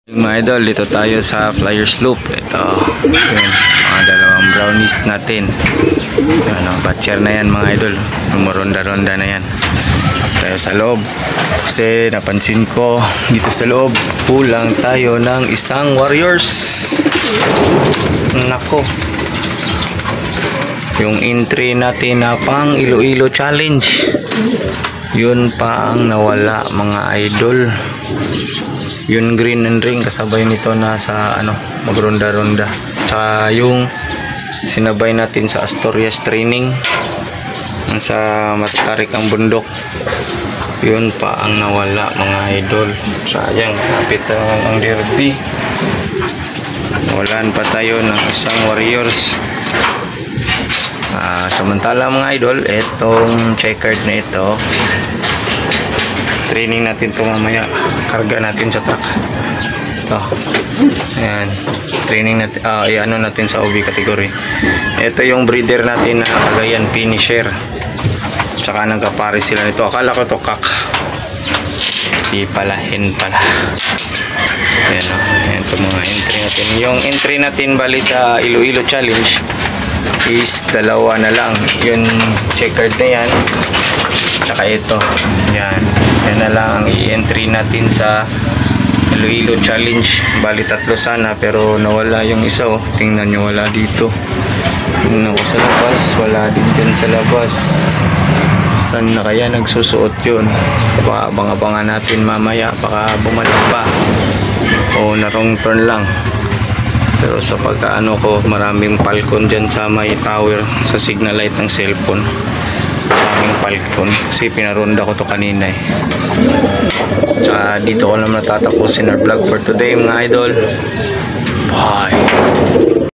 Mga idol, dito tayo sa Flyers Loop. Ito, yun, mga dalawang brownies natin. Ano, batcher na yan mga idol. Rumoronda-ronda na yan. Tayo sa loob. Kasi napansin ko dito sa loob, kulang tayo ng isang Warriors. Nako. Yung entry natin na pang Iloilo Challenge, yun pa ang nawala mga idol. Yung green and ring kasabay nito na sa ano, magronda-ronda. Tsaka yung sinabay natin sa Asturias training sa Matatarik ang bundok, yun pa ang nawala mga idol. Sayang, kapit ang derby. Nawalan pa tayo ng isang Warriors. Samantala mga idol, itong checkered na ito, training natin ito mamaya. Karga natin sa truck. Ito. Ayan. Training natin. I-ano natin sa OB category. Ito yung breeder natin na Cagayan finisher. Tsaka nagkapare sila nito. Akala ko ito kak. Di pala. Hen pala. Ayan o. Ayan ito mga entry natin. Yung entry natin bali sa Iloilo Challenge is dalawa na lang. Yung checkered na yan. Tsaka ito. Yan. Yan na lang ang i-entry natin sa Iloilo Challenge. Bali tatlo sana pero nawala yung isa. Oh. Tingnan nyo, wala dito. Tingnan ko sa labas. Wala din dyan sa labas. Saan na kaya nagsusuot yun? Abang-abangan natin mamaya. Baka bumalik pa. O na wrong turn lang. Pero sa pagkaano ko, maraming falcon dyan sa may tower, sa signal light ng cellphone. Maraming falcon kasi pinaronda ko to kanina eh. Tsaka dito ko naman natatapusin our vlog for today mga idol. Bye.